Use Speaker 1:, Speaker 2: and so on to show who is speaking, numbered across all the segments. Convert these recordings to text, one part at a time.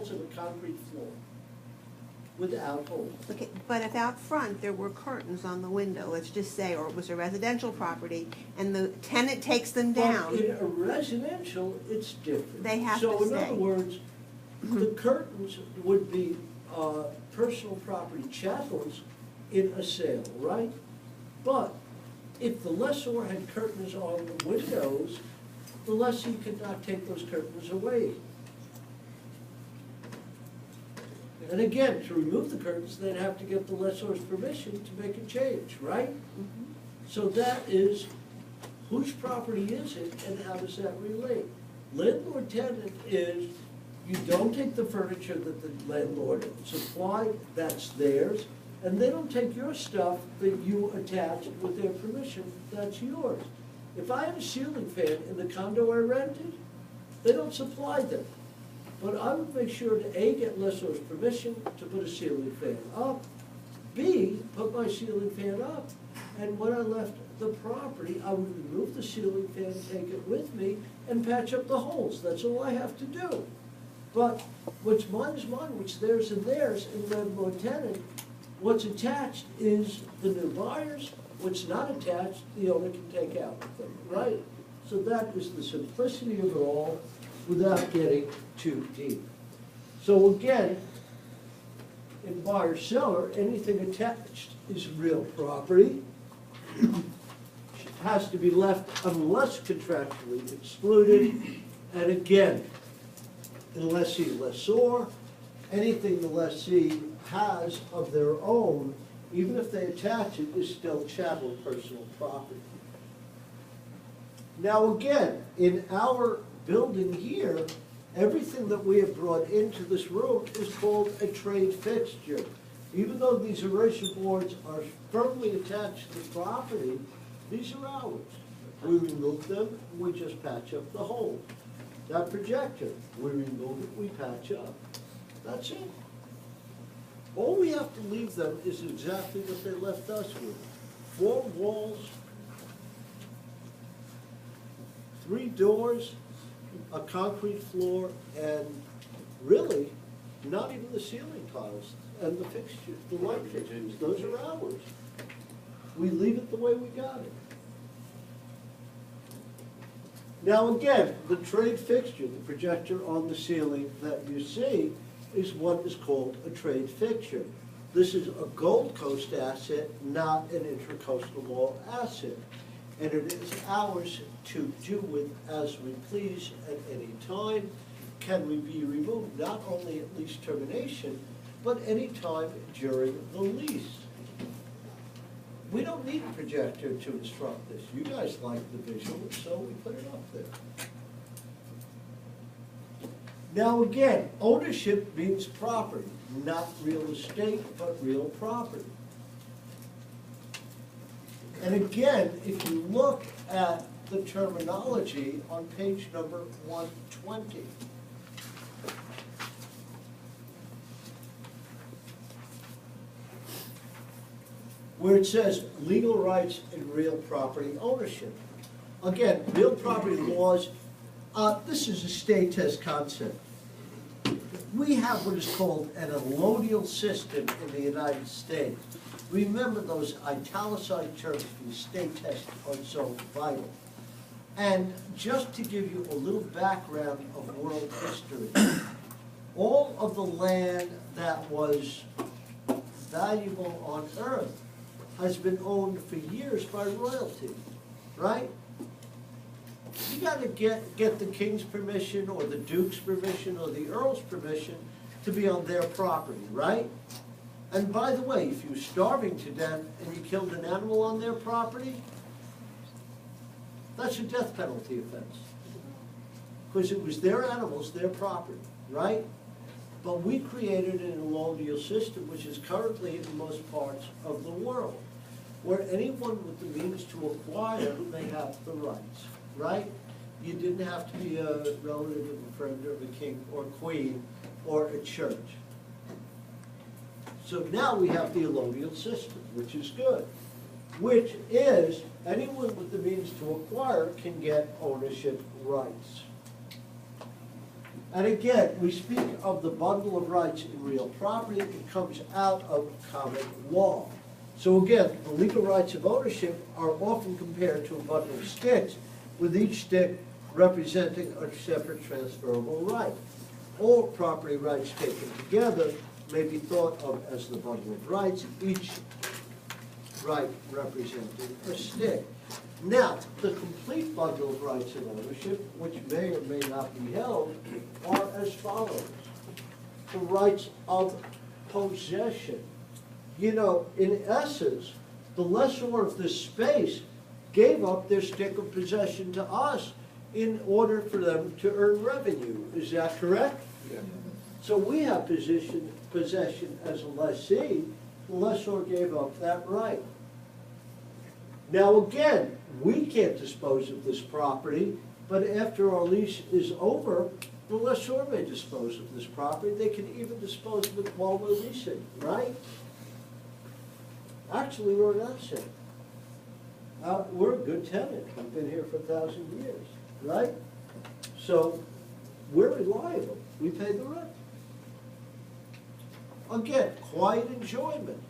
Speaker 1: walls and a concrete floor without holes.
Speaker 2: Okay, but if out front there were curtains on the window, let's just say, or it was a residential property, and the tenant takes them down,
Speaker 1: But in a residential, it's different.
Speaker 2: They have
Speaker 1: So
Speaker 2: to
Speaker 1: in
Speaker 2: stay.
Speaker 1: other words, the curtains would be personal property chattels in a sale, right? But if the lessor had curtains on the windows, the lessee could not take those curtains away. And again, to remove the curtains, they'd have to get the lessor's permission to make a change, right? So that is, whose property is it and how does that relate? Landlord-tenant is, you don't take the furniture that the landlord supplied, that's theirs, and they don't take your stuff that you attached with their permission, that's yours. If I have a ceiling fan in the condo I rented, they don't supply them. But I would make sure to A, get lessor's permission to put a ceiling fan up, B, put my ceiling fan up, and when I left the property, I would remove the ceiling fan, take it with me, and patch up the holes. That's all I have to do. But what's mine is mine, what's theirs and theirs, and landlord-tenant, what's attached is the new buyer's, what's not attached, the owner can take out with them, right? So that is the simplicity of it all without getting too deep. So again, in buyer-seller, anything attached is real property. Has to be left unless contractually excluded. And again, the lessee, lessor, anything the lessee has of their own, even if they attach it, is still chattel personal property. Now again, in our building here, everything that we have brought into this room is called a trade fixture. Even though these erasure boards are firmly attached to the property, these are ours. We remove them, we just patch up the hole. That projector, we remove it, we patch up. That's it. All we have to leave them is exactly what they left us with. 4 walls, 3 doors, a concrete floor, and really, not even the ceiling tiles and the fixtures, the light fixtures, those are ours. We leave it the way we got it. Now again, the trade fixture, the projector on the ceiling that you see, is what is called a trade fixture. This is a Gold Coast asset, not an Intracoastal Mall asset. And it is ours to do with as we please at any time. Can we be removed not only at lease termination, but any time during the lease? We don't need a projector to instruct this. You guys like the visual, so we put it up there. Now again, ownership means property, not real estate, but real property. And again, if you look at the terminology on page number 120, where it says legal rights and real property ownership. Again, real property laws, this is a state test concept. We have what is called an allodial system in the United States. Remember those italicized terms for the state test are so vital. And just to give you a little background of world history, all of the land that was valuable on earth has been owned for years by royalty, right? You gotta get the king's permission or the duke's permission or the earl's permission to be on their property, right? And by the way, if you're starving to death and you killed an animal on their property, that's a death penalty offense. Because it was their animals, their property, right? But we created an allodial system, which is currently in most parts of the world, where anyone with the means to acquire may have the rights, right? You didn't have to be a relative of a friend of a king or queen or a church. So now we have the allodial system, which is good, which is anyone with the means to acquire can get ownership rights. And again, we speak of the bundle of rights in real property. It comes out of common law. So again, the legal rights of ownership are often compared to a bundle of sticks, with each stick representing a separate transferable right. All property rights taken together may be thought of as the bundle of rights, each right representing a stick. Now, the complete bundle of rights of ownership, which may or may not be held, are as follows. The rights of possession. You know, in essence, the lessor of this space gave up their stick of possession to us in order for them to earn revenue. Is that correct?
Speaker 3: Yeah.
Speaker 1: So we have possession as a lessee. The lessor gave up that right. Now again, we can't dispose of this property, but after our lease is over, the lessor may dispose of this property. They can even dispose of it while we're leasing, right? Actually, we're an asset. We're a good tenant. We've been here for 1,000 years, right? So we're reliable. We pay the rent. Again, quiet enjoyment.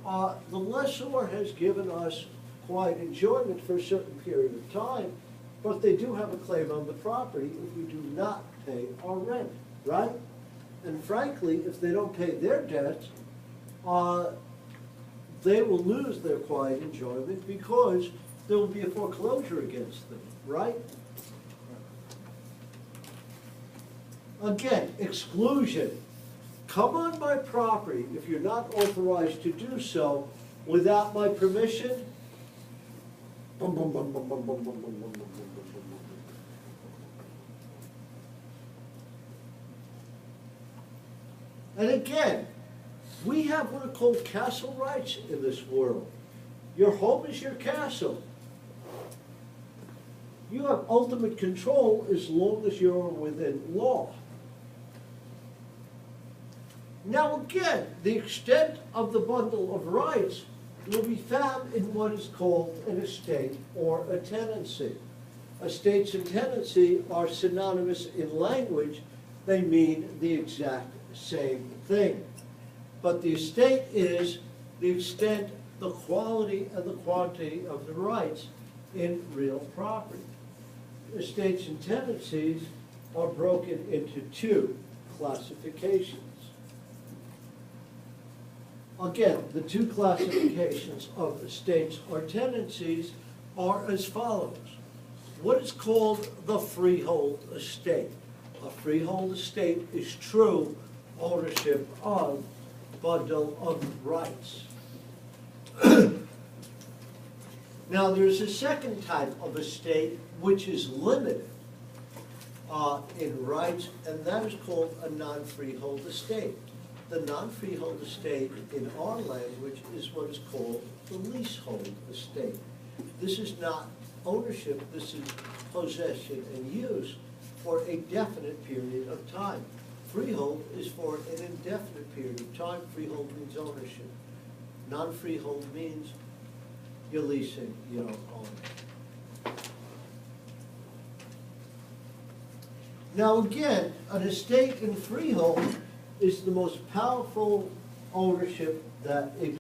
Speaker 1: The lessor has given us quiet enjoyment for a certain period of time, but they do have a claim on the property if we do not pay our rent, right? And frankly, if they don't pay their debts, they will lose their quiet enjoyment because there will be a foreclosure against them, right? Again, exclusion. Come on my property if you're not authorized to do so without my permission. Boom, boom, boom, boom, boom, boom, boom, boom, boom, boom, boom, boom, boom. And again, we have what are called castle rights in this world. Your home is your castle. You have ultimate control as long as you're within law. Now again, the extent of the bundle of rights will be found in what is called an estate or a tenancy. Estates and tenancy are synonymous in language. They mean the exact same thing. But the estate is the extent, the quality, and the quantity of the rights in real property. Estates and tenancies are broken into two classifications. Again, the two classifications of estates or tenancies are as follows. What is called the freehold estate. A freehold estate is true ownership of bundle of rights. Now, there's a second type of estate which is limited in rights, and that is called a non-freehold estate. The non-freehold estate in our language is what is called the leasehold estate. This is not ownership, this is possession and use for a definite period of time. Freehold is for an indefinite period of time. Freehold means ownership. Non-freehold means you're leasing, you don't own. Now again, an estate in freehold is the most powerful ownership that exists.